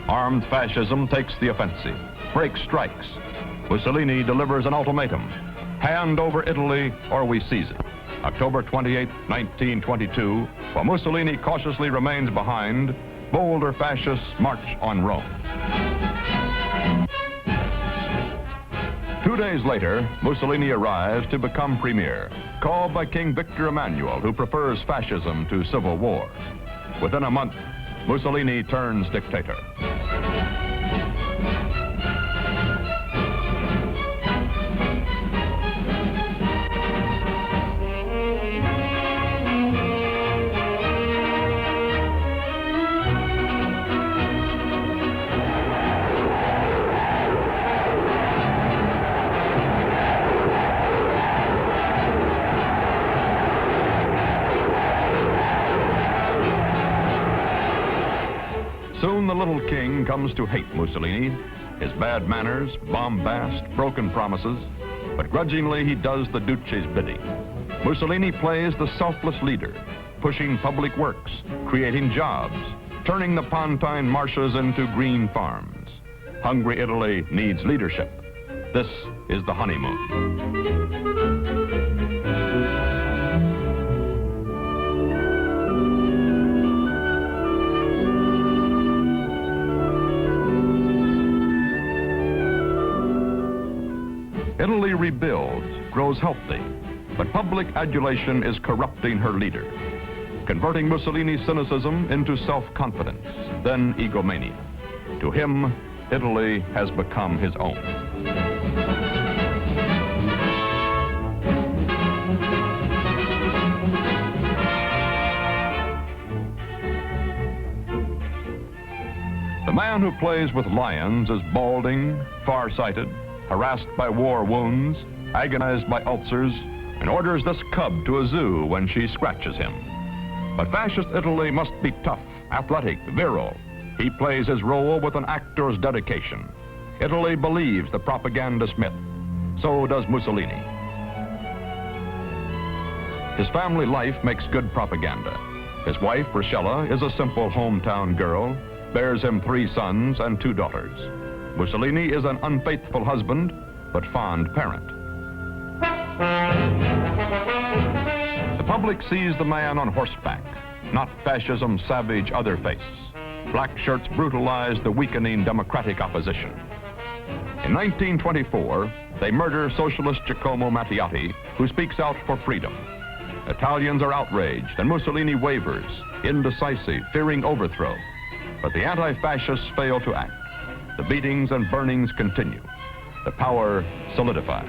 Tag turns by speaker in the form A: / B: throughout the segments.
A: Armed fascism takes the offensive, breaks strikes. Mussolini delivers an ultimatum: hand over Italy or we seize it. October 28, 1922, while Mussolini cautiously remains behind, bolder fascists march on Rome. 2 days later, Mussolini arrives to become premier, called by King Victor Emmanuel, who prefers fascism to civil war. Within a month, Mussolini turns dictator. Soon the little king comes to hate Mussolini, his bad manners, bombast, broken promises, but grudgingly he does the Duce's bidding. Mussolini plays the selfless leader, pushing public works, creating jobs, turning the Pontine marshes into green farms. Hungry Italy needs leadership. This is the honeymoon. Italy rebuilds, grows healthy, but public adulation is corrupting her leader, converting Mussolini's cynicism into self-confidence, then egomania. To him, Italy has become his own. The man who plays with lions is balding, far-sighted, harassed by war wounds, agonized by ulcers, and orders this cub to a zoo when she scratches him. But fascist Italy must be tough, athletic, virile. He plays his role with an actor's dedication. Italy believes the propagandist myth. So does Mussolini. His family life makes good propaganda. His wife, Rochella, is a simple hometown girl, bears him 3 sons and 2 daughters. Mussolini is an unfaithful husband, but fond parent. The public sees the man on horseback, not fascism's savage other face. Black shirts brutalize the weakening democratic opposition. In 1924, they murder socialist Giacomo Matteotti, who speaks out for freedom. Italians are outraged, and Mussolini wavers, indecisive, fearing overthrow. But the anti-fascists fail to act. The beatings and burnings continue. The power solidifies.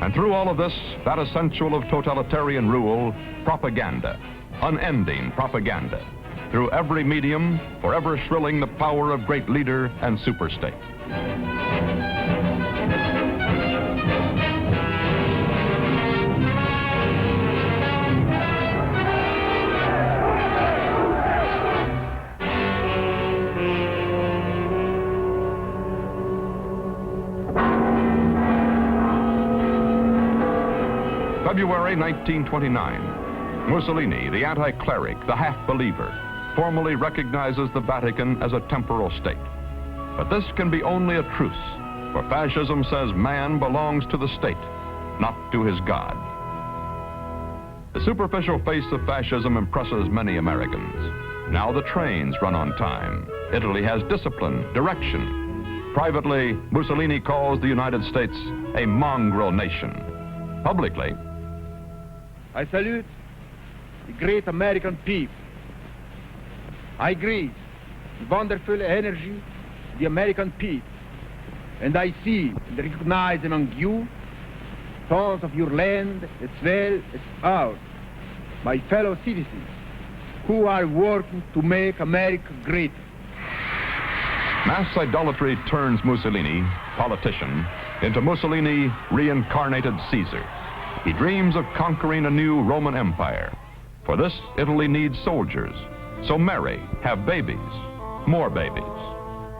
A: And through all of this, that essential of totalitarian rule, propaganda, unending propaganda, through every medium, forever shrilling the power of great leader and superstate. February 1929, Mussolini, the anti-cleric, the half-believer, formally recognizes the Vatican as a temporal state. But this can be only a truce, for fascism says man belongs to the state, not to his God. The superficial face of fascism impresses many Americans. Now the trains run on time. Italy has discipline, direction. Privately, Mussolini calls the United States a mongrel nation. Publicly,
B: I salute the great American people. I greet the wonderful energy of the American people. And I see and recognize among you sons of your land as well as ours, my fellow citizens, who are working to make America great.
A: Mass idolatry turns Mussolini, politician, into Mussolini reincarnated Caesar. He dreams of conquering a new Roman Empire. For this, Italy needs soldiers. So marry, have babies, more babies.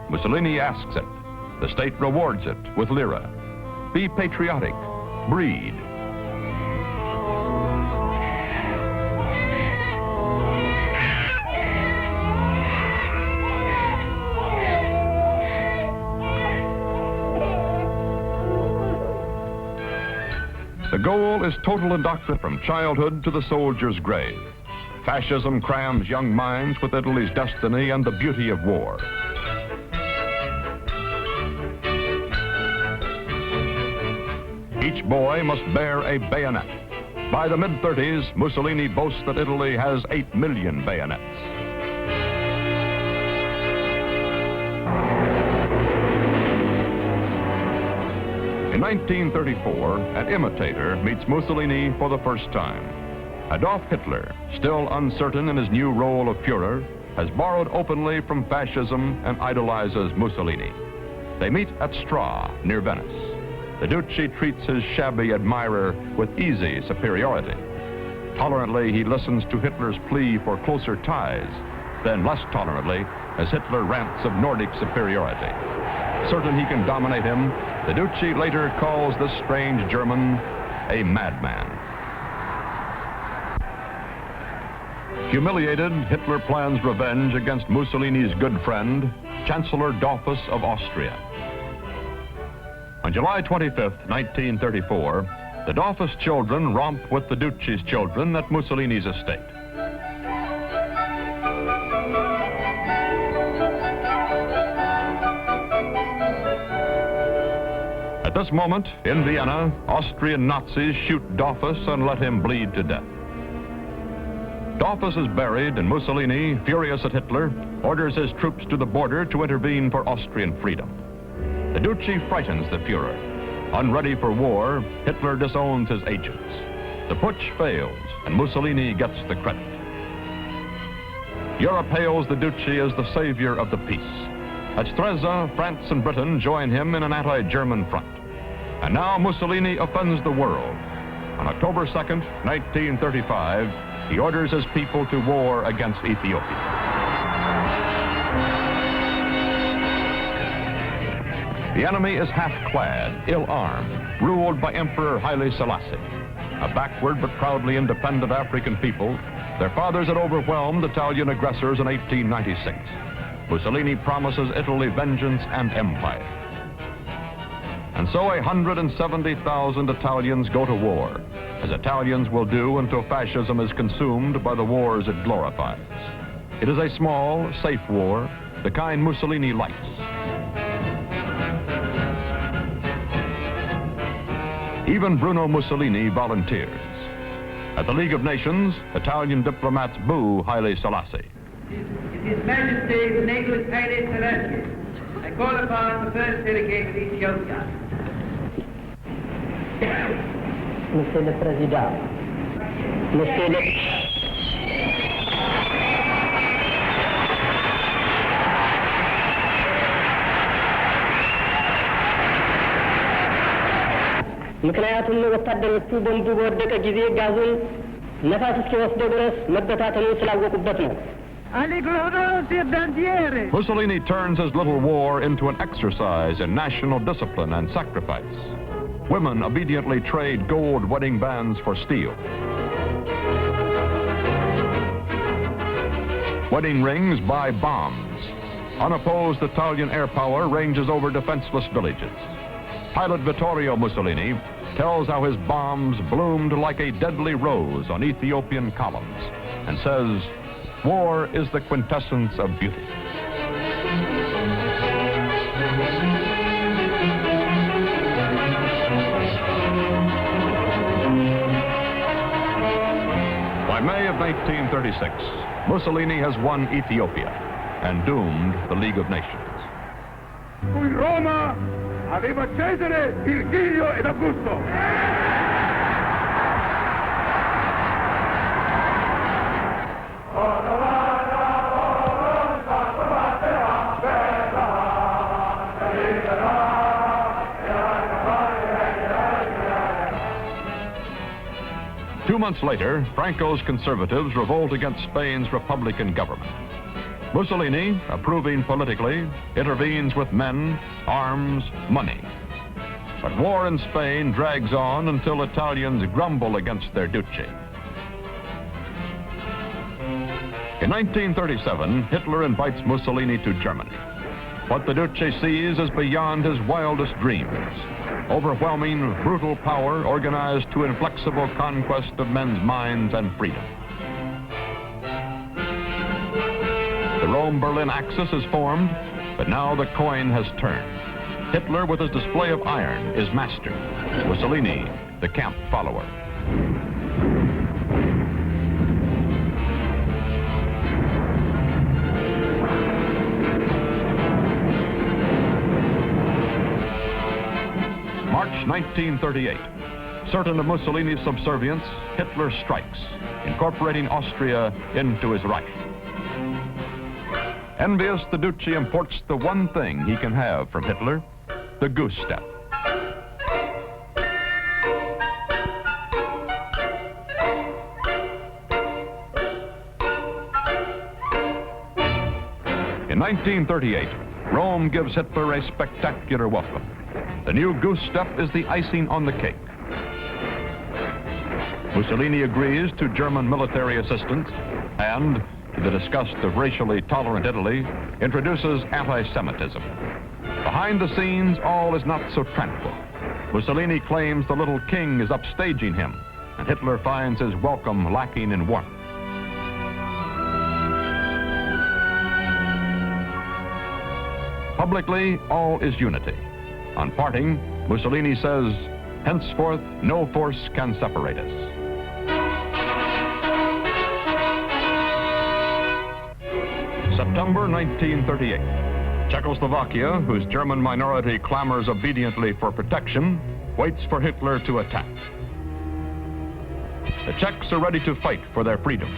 A: Mussolini asks it. The state rewards it with lira. Be patriotic, breed. The goal is total indoctrination from childhood to the soldier's grave. Fascism crams young minds with Italy's destiny and the beauty of war. Each boy must bear a bayonet. By the mid-30s, Mussolini boasts that Italy has 8 million bayonets. In 1934, an imitator meets Mussolini for the first time. Adolf Hitler, still uncertain in his new role of Führer, has borrowed openly from fascism and idolizes Mussolini. They meet at Stra, near Venice. The Duce treats his shabby admirer with easy superiority. Tolerantly, he listens to Hitler's plea for closer ties, then less tolerantly, as Hitler rants of Nordic superiority. Certain he can dominate him, the Duce later calls this strange German a madman. Humiliated, Hitler plans revenge against Mussolini's good friend, Chancellor Dollfuss of Austria. On July 25th, 1934, the Dollfuss children romp with the Duce's children at Mussolini's estate. At this moment, in Vienna, Austrian Nazis shoot Dollfuss and let him bleed to death. Dollfuss is buried, and Mussolini, furious at Hitler, orders his troops to the border to intervene for Austrian freedom. The Duce frightens the Führer. Unready for war, Hitler disowns his agents. The putsch fails, and Mussolini gets the credit. Europe hails the Duce as the savior of the peace. At Streza, France and Britain join him in an anti-German front. And now Mussolini offends the world. On October 2nd, 1935, he orders his people to war against Ethiopia. The enemy is half-clad, ill-armed, ruled by Emperor Haile Selassie. A backward but proudly independent African people, their fathers had overwhelmed Italian aggressors in 1896. Mussolini promises Italy vengeance and empire. And so 170,000 Italians go to war, as Italians will do until fascism is consumed by the wars it glorifies. It is a small, safe war, the kind Mussolini likes. Even Bruno Mussolini volunteers. At the League of Nations, Italian diplomats boo Haile Selassie.
C: His Majesty's Nicholas Haile Selassie. I call upon the first delegate of Ethiopia.
D: Monsieur le Président, Monsieur le... ምክንያቱም ወታደሮቹ ቦምቡ በወደቀ ጊዜ ጋዙን ነፋስ እስኪወስደው ድረስ መበታተኑን ስላወቁበት ነው።
A: Mussolini turns his little war into an exercise in national discipline and sacrifice. Women obediently trade gold wedding bands for steel. Wedding rings buy bombs. Unopposed Italian air power ranges over defenseless villages. Pilot Vittorio Mussolini tells how his bombs bloomed like a deadly rose on Ethiopian columns and says, "War is the quintessence of beauty." By May of 1936, Mussolini has won Ethiopia and doomed the League of Nations.
B: Roma aveva Cesare, Virgilio ed Augusto.
A: Two months later, Franco's conservatives revolt against Spain's Republican government. Mussolini, approving politically, intervenes with men, arms, money. But war in Spain drags on until Italians grumble against their Duce. In 1937, Hitler invites Mussolini to Germany. What the Duce sees is beyond his wildest dreams. Overwhelming, brutal power organized to inflexible conquest of men's minds and freedom. The Rome-Berlin axis is formed, but now the coin has turned. Hitler, with his display of iron, is master. Mussolini, the camp follower. March 1938. Certain of Mussolini's subservience, Hitler strikes, incorporating Austria into his Reich. Envious, the Duce imports the one thing he can have from Hitler, the goose step. In 1938, Rome gives Hitler a spectacular welcome. The new goose step is the icing on the cake. Mussolini agrees to German military assistance and, to the disgust of racially tolerant Italy, introduces anti-Semitism. Behind the scenes, all is not so tranquil. Mussolini claims the little king is upstaging him, and Hitler finds his welcome lacking in warmth. Publicly, all is unity. On parting, Mussolini says, "Henceforth, no force can separate us." September 1938. Czechoslovakia, whose German minority clamors obediently for protection, waits for Hitler to attack. The Czechs are ready to fight for their freedom,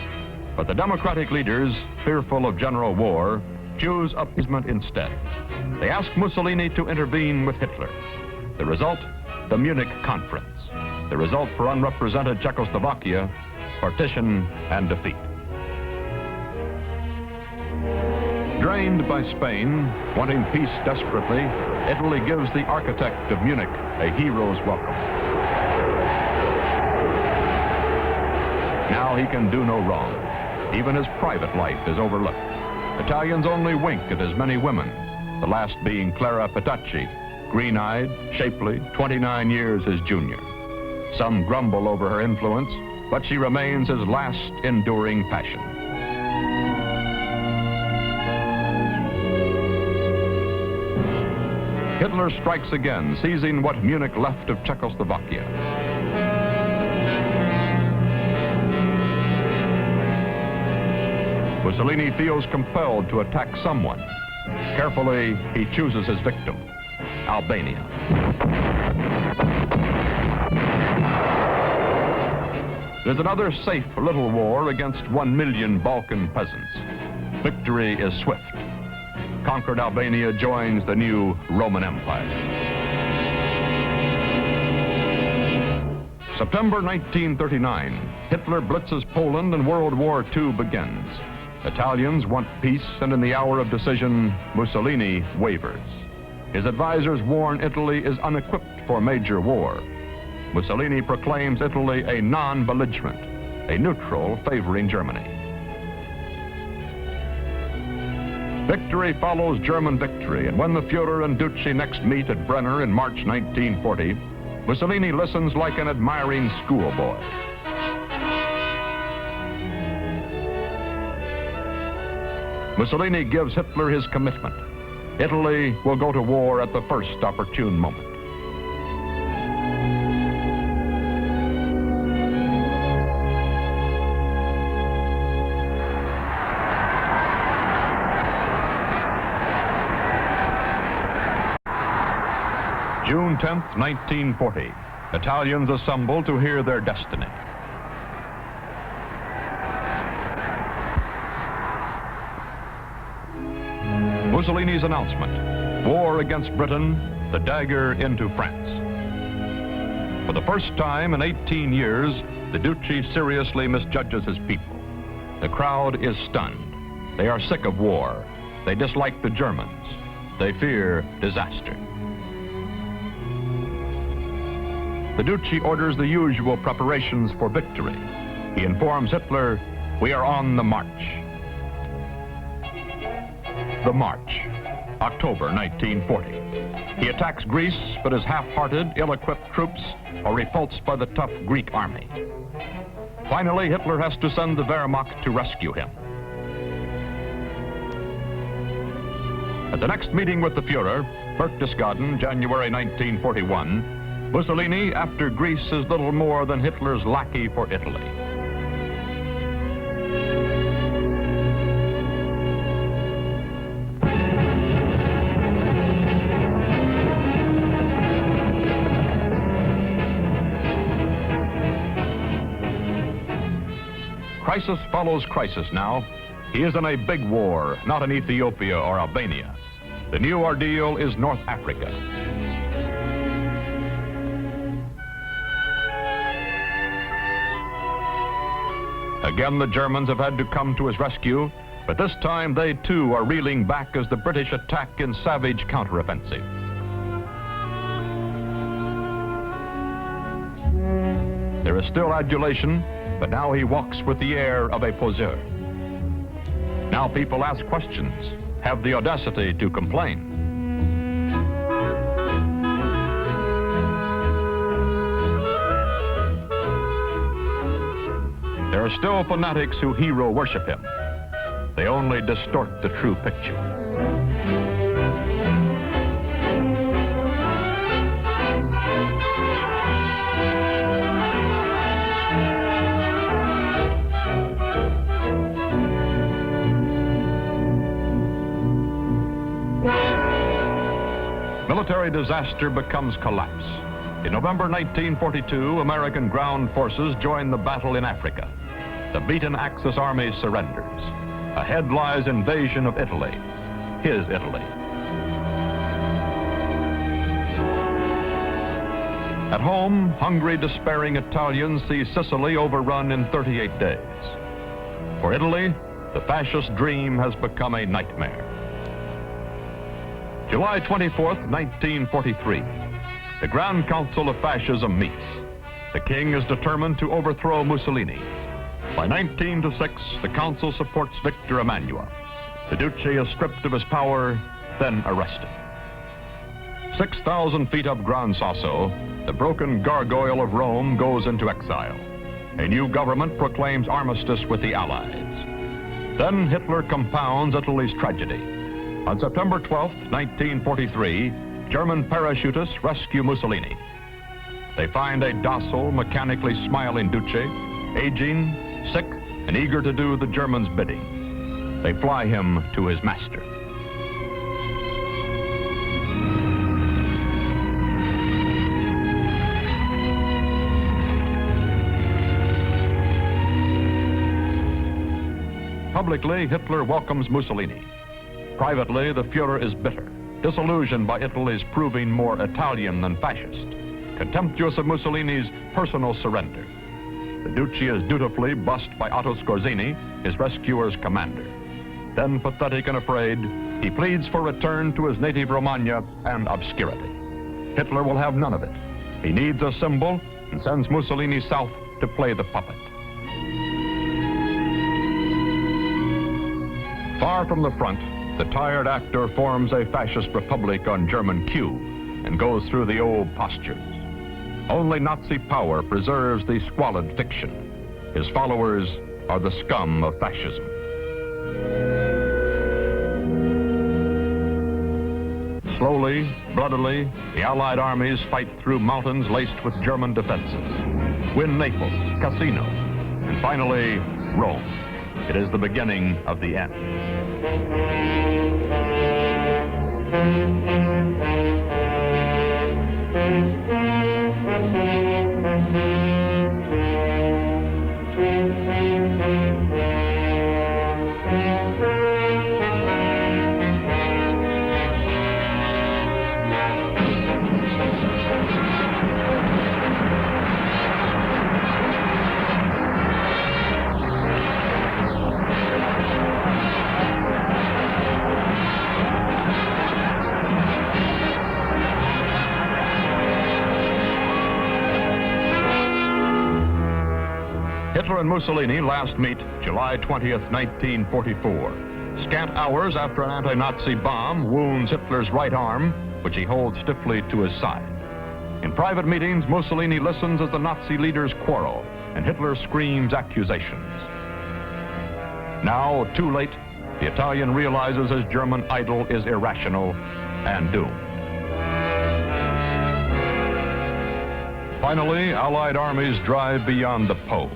A: but the democratic leaders, fearful of general war, choose appeasement instead. They ask Mussolini to intervene with Hitler. The result, the Munich Conference. The result for unrepresented Czechoslovakia, partition and defeat. Drained by Spain, wanting peace desperately, Italy gives the architect of Munich a hero's welcome. Now he can do no wrong. Even his private life is overlooked. Italians only wink at his many women, the last being Clara Petacci, green-eyed, shapely, 29 years his junior. Some grumble over her influence, but she remains his last enduring passion. Hitler strikes again, seizing what Munich left of Czechoslovakia. Mussolini feels compelled to attack someone. Carefully, he chooses his victim, Albania. There's another safe little war against 1 million Balkan peasants. Victory is swift. Conquered Albania joins the new Roman Empire. September 1939, Hitler blitzes Poland and World War II begins. Italians want peace, and in the hour of decision, Mussolini wavers. His advisors warn Italy is unequipped for major war. Mussolini proclaims Italy a non-belligerent, a neutral favoring Germany. Victory follows German victory, and when the Führer and Duce next meet at Brenner in March 1940, Mussolini listens like an admiring schoolboy. Mussolini gives Hitler his commitment. Italy will go to war at the first opportune moment. June 10th, 1940. Italians assemble to hear their destiny. Mussolini's announcement: war against Britain, the dagger into France. For the first time in 18 years, the Duce seriously misjudges his people. The crowd is stunned. They are sick of war. They dislike the Germans. They fear disaster. The Duce orders the usual preparations for victory. He informs Hitler, "We are on the march." The march. October 1940. He attacks Greece, but is half-hearted, ill-equipped troops are repulsed by the tough Greek army. Finally, Hitler has to send the Wehrmacht to rescue him. At the next meeting with the Fuhrer, Berchtesgaden, January 1941, Mussolini, after Greece, is little more than Hitler's lackey for Italy. Crisis follows crisis now. He is in a big war, not in Ethiopia or Albania. The new ordeal is North Africa. Again, the Germans have had to come to his rescue, but this time they too are reeling back as the British attack in savage counteroffensive. There is still adulation, but now he walks with the air of a poseur. Now people ask questions, have the audacity to complain. There are still fanatics who hero worship him. They only distort the true picture. Military disaster becomes collapse. In November 1942, American ground forces join the battle in Africa. The beaten Axis army surrenders. Ahead lies invasion of Italy, his Italy. At home, hungry, despairing Italians see Sicily overrun in 38 days. For Italy, the fascist dream has become a nightmare. July 24th, 1943. The Grand Council of Fascism meets. The king is determined to overthrow Mussolini. By 19-6, the council supports Victor Emmanuel. The Duce is stripped of his power, then arrested. 6,000 feet up Gran Sasso, the broken gargoyle of Rome goes into exile. A new government proclaims armistice with the Allies. Then Hitler compounds Italy's tragedy. On September 12, 1943, German parachutists rescue Mussolini. They find a docile, mechanically smiling Duce, aging, sick, and eager to do the Germans' bidding. They fly him to his master. Publicly, Hitler welcomes Mussolini. Privately, the Fuhrer is bitter, disillusioned by Italy's proving more Italian than fascist, contemptuous of Mussolini's personal surrender. The Duce is dutifully bussed by Otto Skorzeny, his rescuer's commander. Then, pathetic and afraid, he pleads for return to his native Romagna and obscurity. Hitler will have none of it. He needs a symbol and sends Mussolini south to play the puppet. Far from the front, the tired actor forms a fascist republic on German cue and goes through the old postures. Only Nazi power preserves the squalid fiction. His followers are the scum of fascism. Slowly, bloodily, the Allied armies fight through mountains laced with German defenses, win Naples, Cassino, and finally, Rome. It is the beginning of the end. Hitler and Mussolini last meet July 20th, 1944. Scant hours after an anti-Nazi bomb wounds Hitler's right arm, which he holds stiffly to his side. In private meetings, Mussolini listens as the Nazi leaders quarrel, and Hitler screams accusations. Now, too late, the Italian realizes his German idol is irrational and doomed. Finally, Allied armies drive beyond the Po.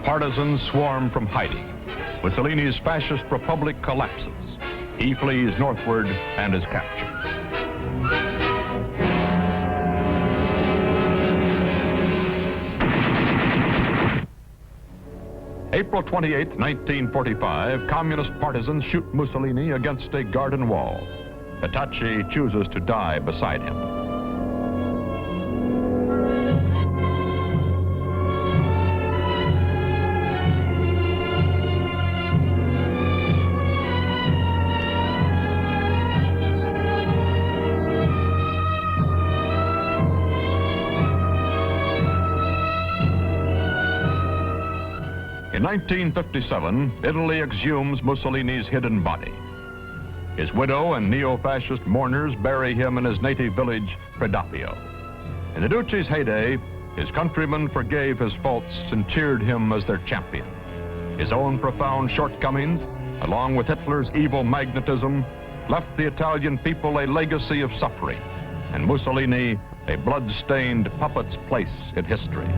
A: Partisans swarm from hiding. Mussolini's fascist republic collapses. He flees northward and is captured. April 28, 1945, communist partisans shoot Mussolini against a garden wall. Petacci chooses to die beside him. In 1957, Italy exhumes Mussolini's hidden body. His widow and neo-fascist mourners bury him in his native village, Predappio. In the Duce's heyday, his countrymen forgave his faults and cheered him as their champion. His own profound shortcomings, along with Hitler's evil magnetism, left the Italian people a legacy of suffering, and Mussolini a blood-stained puppet's place in history.